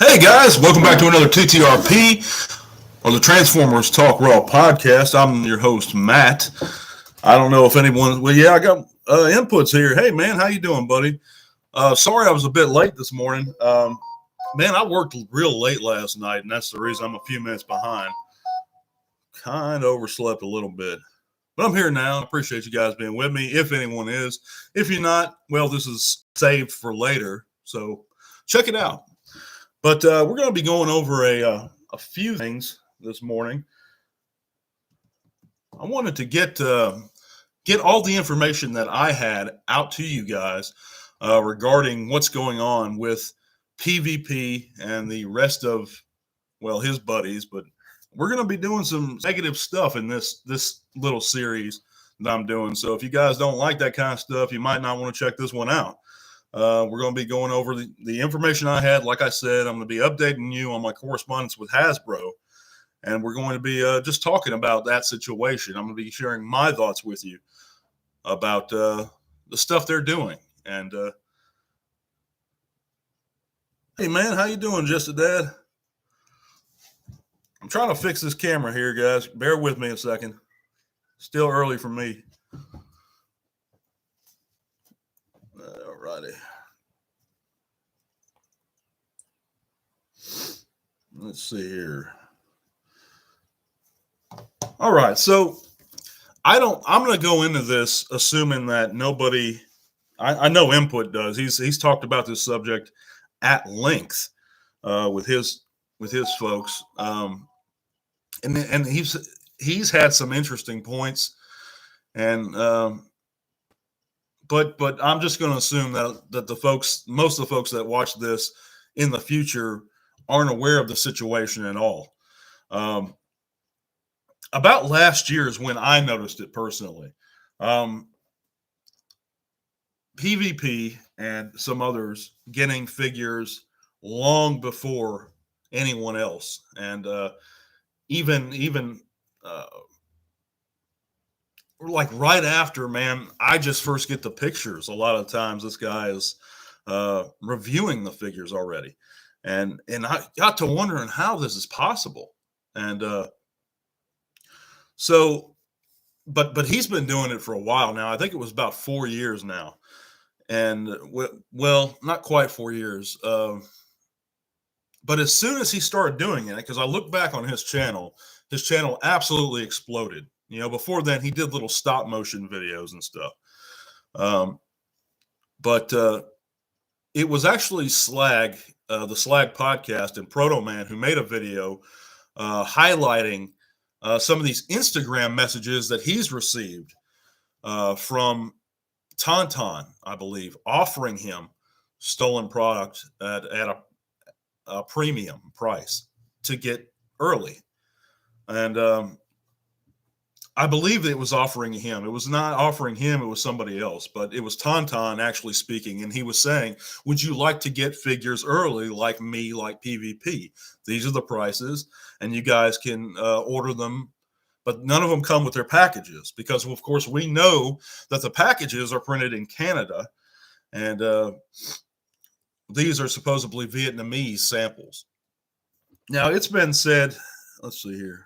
Hey guys, welcome back to another TTRP or the Transformers Talk Raw podcast. I'm your host, Matt. I don't know if anyone, I got inputs here. Hey man, how you doing, buddy? Sorry I was a bit late this morning. Man, I worked real late last night, and that's the reason I'm a few minutes behind. Kind of overslept a little bit. But I'm here now. I appreciate you guys being with me, if anyone is. If you're not, well, this is saved for later, so check it out. But we're going to be going over a few things this morning. I wanted to get all the information that I had out to you guys regarding what's going on with PvP and the rest of, well, his buddies. But we're going to be doing some negative stuff in this little series that I'm doing. So if you guys don't like that kind of stuff, you might not want to check this one out. We're going to be going over the information I had. Like I said, I'm going to be updating you on my correspondence with Hasbro, and we're going to be just talking about that situation. I'm going to be sharing my thoughts with you about the stuff they're doing. And hey, man, how you doing, Just a Dad? I'm trying to fix this camera here, guys. Bear with me a second. Still early for me. Alrighty. Let's see here. All right, so I'm going to go into this assuming that nobody. I know Input does. He's talked about this subject at length with his folks, and he's had some interesting points, and but I'm just going to assume that most of the folks that watch this in the future aren't aware of the situation at all. About last year is when I noticed it personally. PvP and some others getting figures long before anyone else, and even like right after, man, I just first get the pictures. A lot of times this guy is reviewing the figures already. And I got to wondering how this is possible. And but he's been doing it for a while now. I think it was about 4 years now. And well, not quite 4 years. But as soon as he started doing it, because I look back on his channel absolutely exploded. You know, before then he did little stop motion videos and stuff. But it was actually Slag, the Slag podcast, and Proto Man who made a video highlighting some of these Instagram messages that he's received from Tauntaun, I believe, offering him stolen product at a premium price to get early. And I believe it was offering him. It was not offering him. It was somebody else, but it was Tauntaun actually speaking. And he was saying, would you like to get figures early like me, like PvP? These are the prices, and you guys can order them. But none of them come with their packages because, of course, we know that the packages are printed in Canada. And these are supposedly Vietnamese samples. Now, it's been said, let's see here.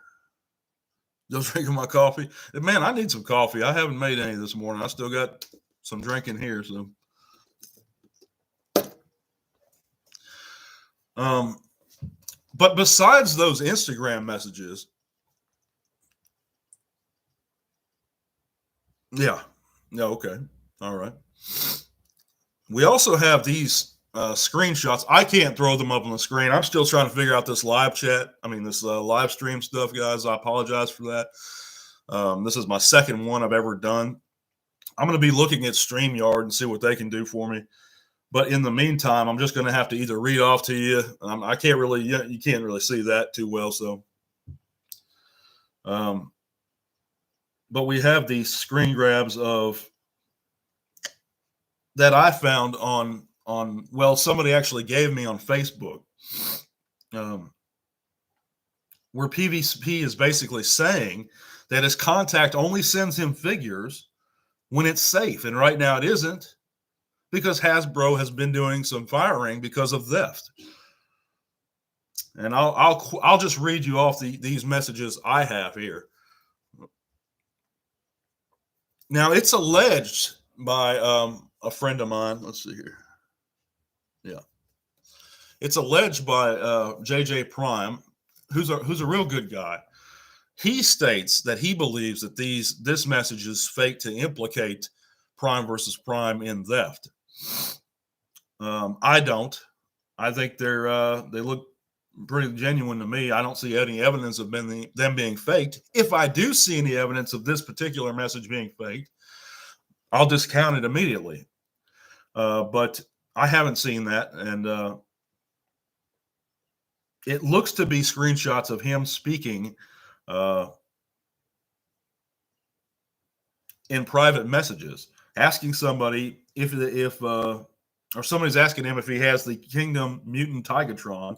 Just drinking my coffee. Man, I need some coffee. I haven't made any this morning. I still got some drinking here. So, but besides those Instagram messages, yeah, okay, all right. We also have these screenshots. I can't throw them up on the screen. I'm still trying to figure out this live chat. I mean, this live stream stuff, guys. I apologize for that. This is my second one I've ever done. I'm going to be looking at StreamYard and see what they can do for me. But in the meantime, I'm just going to have to either read off to you. I can't really, you can't really see that too well. So, but we have these screen grabs of that I found on well, somebody actually gave me on Facebook, where PvP is basically saying that his contact only sends him figures when it's safe. And right now it isn't, because Hasbro has been doing some firing because of theft. And I'll just read you off these messages I have here. Now, it's alleged by a friend of mine. Let's see here. Yeah, it's alleged by JJ Prime, who's a real good guy. He states that he believes that this message is fake to implicate Prime versus Prime in theft. I don't. I think they look pretty genuine to me. I don't see any evidence of them being faked. If I do see any evidence of this particular message being faked, I'll discount it immediately. But I haven't seen that, and it looks to be screenshots of him speaking in private messages, asking somebody if or somebody's asking him if he has the Kingdom Mutant Tigatron,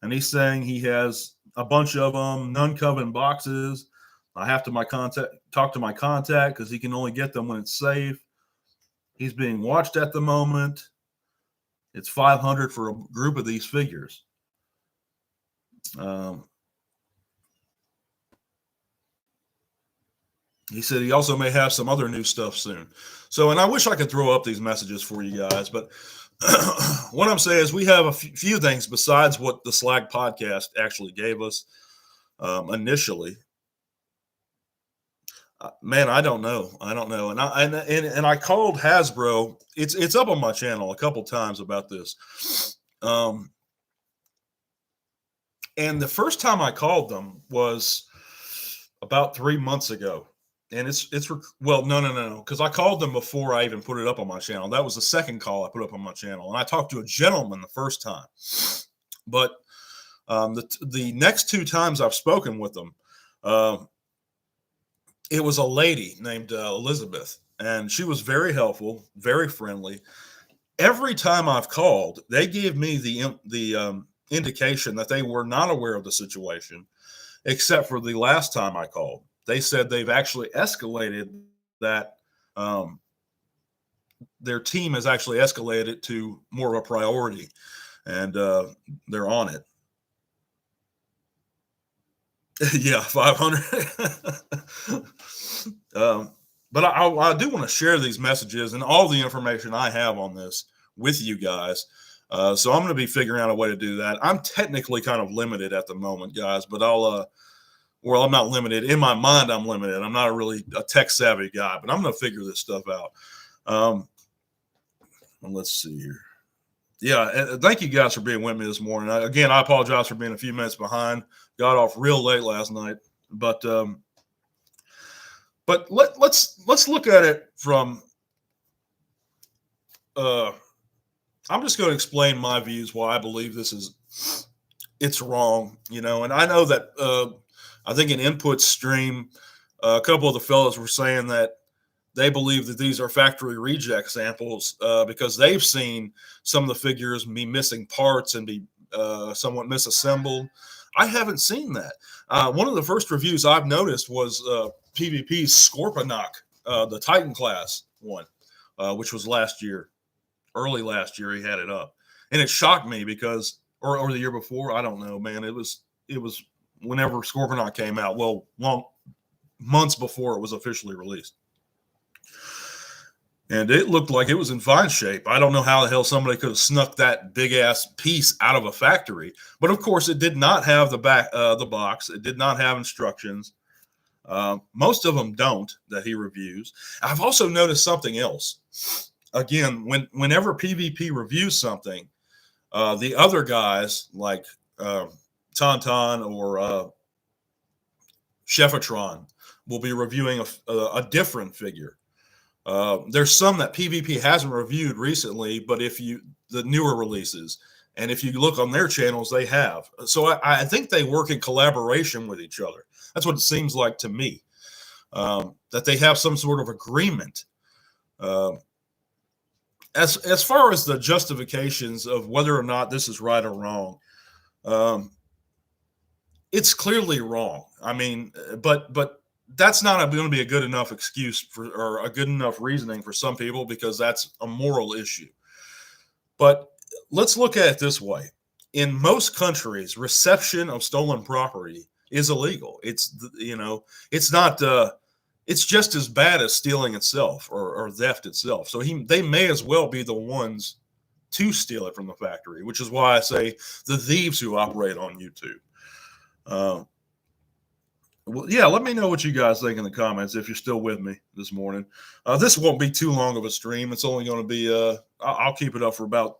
and he's saying he has a bunch of them, none come in boxes. I have to talk to my contact because he can only get them when it's safe. He's being watched at the moment. It's 500 for a group of these figures. He said he also may have some other new stuff soon. So, and I wish I could throw up these messages for you guys, but what I'm saying is we have a few things besides what the Slag podcast actually gave us initially. Man, I don't know. And I called Hasbro. It's up on my channel a couple times about this. And the first time I called them was about 3 months ago. And no, because I called them before I even put it up on my channel. That was the second call I put up on my channel, and I talked to a gentleman the first time. But the next 2 times I've spoken with them, it was a lady named Elizabeth, and she was very helpful, very friendly. Every time I've called, they gave me the indication that they were not aware of the situation, except for the last time I called. They said they've actually escalated that. Their team has actually escalated it to more of a priority, and they're on it. Yeah, 500. But I do want to share these messages and all the information I have on this with you guys. So I'm going to be figuring out a way to do that. I'm technically kind of limited at the moment, guys, but I'm not limited. In my mind, I'm limited. I'm not really a tech-savvy guy, but I'm going to figure this stuff out. Let's see here. Yeah, thank you guys for being with me this morning. Again, I apologize for being a few minutes behind. Got off real late last night, but let's look at it from. I'm just going to explain my views why I believe it's wrong, and I know that. I think in Input stream, a couple of the fellows were saying that they believe that these are factory reject samples because they've seen some of the figures be missing parts and be somewhat misassembled. I haven't seen that. One of the first reviews I've noticed was PvP's Scorponok, the Titan class one, which was early last year. He had it up, and it shocked me because, or the year before, I don't know, man. It was whenever Scorponok came out, months before it was officially released. And it looked like it was in fine shape. I don't know how the hell somebody could have snuck that big-ass piece out of a factory. But, of course, it did not have the box. It did not have instructions. Most of them don't that he reviews. I've also noticed something else. Again, whenever PvP reviews something, the other guys like Tauntaun or Cheffatron will be reviewing a different figure. There's some that PvP hasn't reviewed recently, but the newer releases, and if you look on their channels, they have. So I think they work in collaboration with each other. That's what it seems like to me, that they have some sort of agreement. As far as the justifications of whether or not this is right or wrong, it's clearly wrong. I mean, but that's not going to be a good enough excuse or a good enough reasoning for some people because that's a moral issue. But let's look at it this way. in most countries, reception of stolen property is illegal. It's, it's not, it's just as bad as stealing itself or theft itself. So they may as well be the ones to steal it from the factory, which is why I say the thieves who operate on YouTube. Well, yeah, let me know what you guys think in the comments if you're still with me this morning. This won't be too long of a stream. It's only going to be, I'll keep it up for about,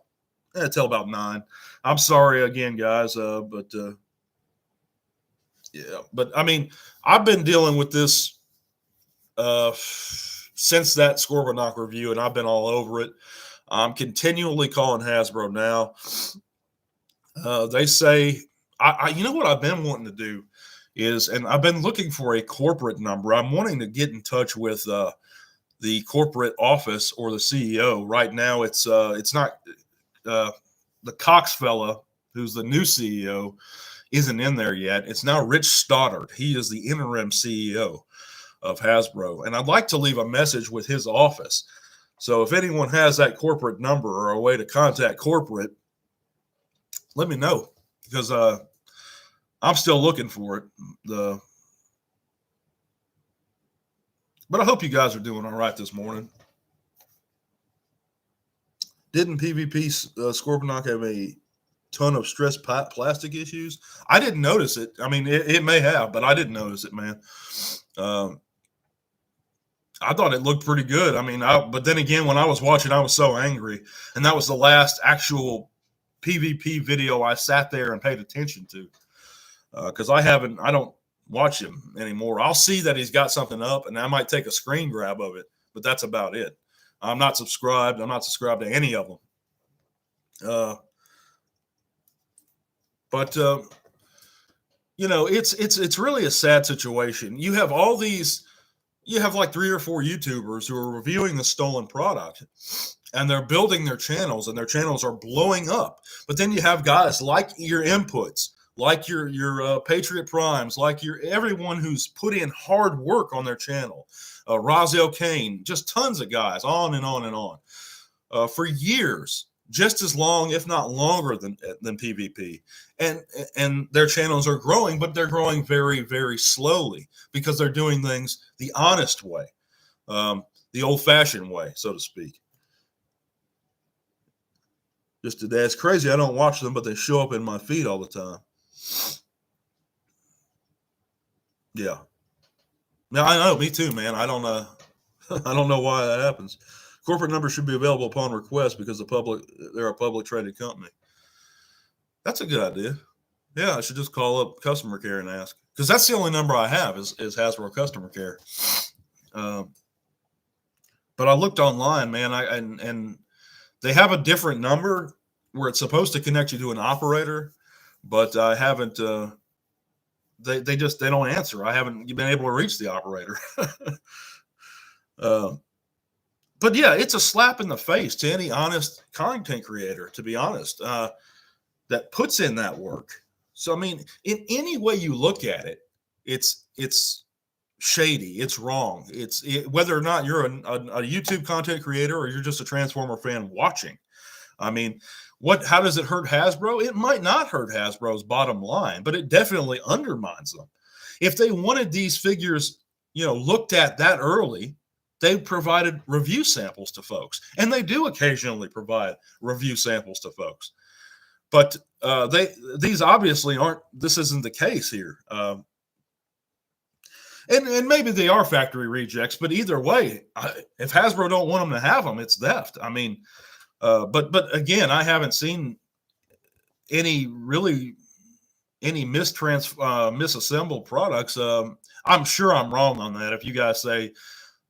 till about 9. I'm sorry again, guys, but yeah. But, I mean, I've been dealing with this since that Scorponok review, and I've been all over it. I'm continually calling Hasbro now. They say, you know what I've been wanting to do is, and I've been looking for a corporate number. I'm wanting to get in touch with the corporate office or the CEO. Right now, it's not the Cox fella, who's the new CEO, isn't in there yet. It's now Rich Stoddard. He is the interim CEO of Hasbro, and I'd like to leave a message with his office. So if anyone has that corporate number or a way to contact corporate, let me know, because I'm still looking for it. But I hope you guys are doing all right this morning. Didn't PvP Scorponok have a ton of stress plastic issues? I didn't notice it. I mean, it may have, but I didn't notice it, man. I thought it looked pretty good. I mean, but then again, when I was watching, I was so angry, and that was the last actual PvP video I sat there and paid attention to, because I don't watch him anymore. I'll see that he's got something up, and I might take a screen grab of it, but that's about it. I'm not subscribed. I'm not subscribed to any of them. But it's really a sad situation. You have all these. You have like 3 or 4 YouTubers who are reviewing the stolen product, and they're building their channels, and their channels are blowing up. But then you have guys like your inputs, like your Patriot Primes, like everyone who's put in hard work on their channel, Raziel Kane, just tons of guys, on and on and on, for years, just as long, if not longer than PvP. And their channels are growing, but they're growing very, very slowly because they're doing things the honest way, the old-fashioned way, so to speak. Just today, it's crazy. I don't watch them, but they show up in my feed all the time. Yeah. Now I know, me too, man. I don't know why that happens. Corporate numbers should be available upon request because they're a public traded company. That's a good idea. Yeah, I should just call up customer care and ask, because that's the only number I have is Hasbro customer care. But I looked online, man, and they have a different number where it's supposed to connect you to an operator, but I haven't. They don't answer. I haven't been able to reach the operator. But yeah, it's a slap in the face to any honest content creator, to be honest, that puts in that work. So, I mean, in any way you look at it, it's shady. It's wrong. Whether or not you're a YouTube content creator or you're just a Transformer fan watching. I mean, how does it hurt Hasbro? It might not hurt Hasbro's bottom line, but it definitely undermines them. If they wanted these figures, looked at that early, they provided review samples to folks, and they do occasionally provide review samples to folks. But these obviously aren't. This isn't the case here, and maybe they are factory rejects. But either way, if Hasbro don't want them to have them, it's theft. I mean, but again, I haven't seen any misassembled products. I'm sure I'm wrong on that. If you guys say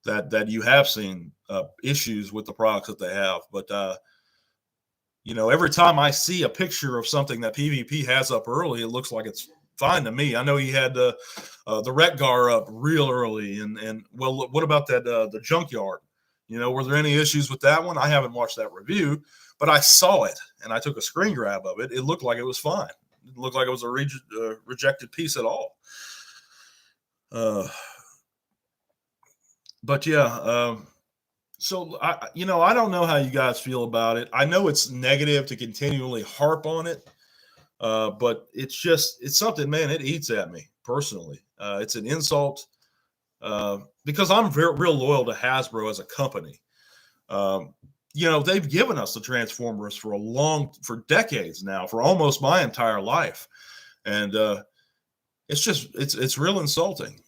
that you have seen issues with the products that they have, but every time I see a picture of something that PvP has up early, it looks like it's fine to me. I know he had the Retgar up real early, and well, what about that the Junkyard? Were there any issues with that one? I haven't watched that review, but I saw it and I took a screen grab of it. It looked like it was fine. It didn't look like it was a rejected piece at all. But yeah, so I don't know how you guys feel about it. I know it's negative to continually harp on it, But it's something, man, it eats at me personally. It's an insult because I'm real loyal to Hasbro as a company. Um, they've given us the Transformers for decades now, for almost my entire life. And it's real insulting.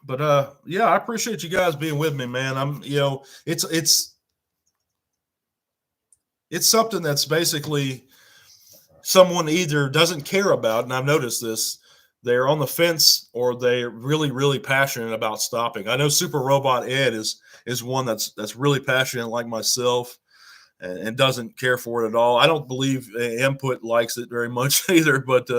But yeah, I appreciate you guys being with me, man. It's something that's basically someone either doesn't care about, and I've noticed this, they're on the fence, or they're really, really passionate about stopping. I know Super Robot Ed is one that's really passionate, like myself, and doesn't care for it at all. I don't believe Input likes it very much either, but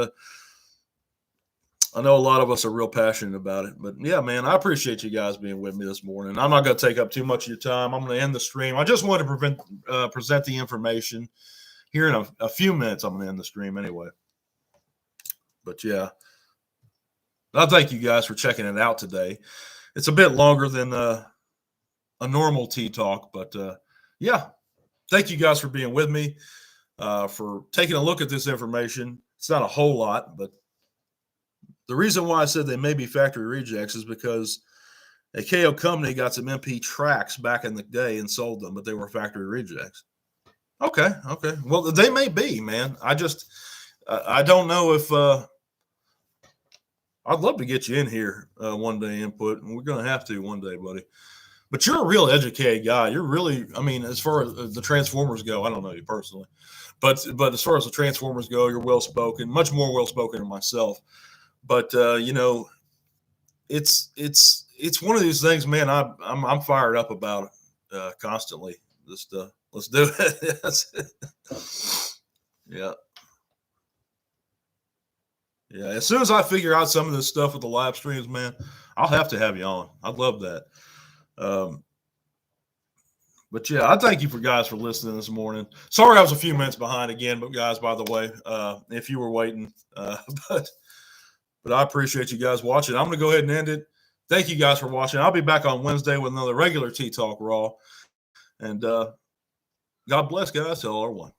I know a lot of us are real passionate about it. But yeah, man, I appreciate you guys being with me this morning. I'm not going to take up too much of your time. I'm going to end the stream. I just wanted to present the information. Here in a few minutes, I'm going to end the stream anyway. But yeah, I thank you guys for checking it out today. It's a bit longer than a normal tea talk, but yeah, thank you guys for being with me, for taking a look at this information. It's not a whole lot, but the reason why I said they may be factory rejects is because a KO company got some MP tracks back in the day and sold them, but they were factory rejects. Okay. Well, they may be, man. I don't know if I'd love to get you in here one day, Input, and we're going to have to one day, buddy. But you're a real educated guy. You're really, I mean, as far as the Transformers go, I don't know you personally, but as far as the Transformers go, you're well spoken, much more well spoken than myself. But it's one of these things, man. I'm fired up about it constantly. Just let's do it. Yeah. Yeah. As soon as I figure out some of this stuff with the live streams, man, I'll have to have you on. I'd love that. But yeah, I thank you guys for listening this morning. Sorry I was a few minutes behind again, but guys, by the way, if you were waiting, but I appreciate you guys watching. I'm going to go ahead and end it. Thank you guys for watching. I'll be back on Wednesday with another regular Tea Talk Raw. And God bless, guys. Till R1.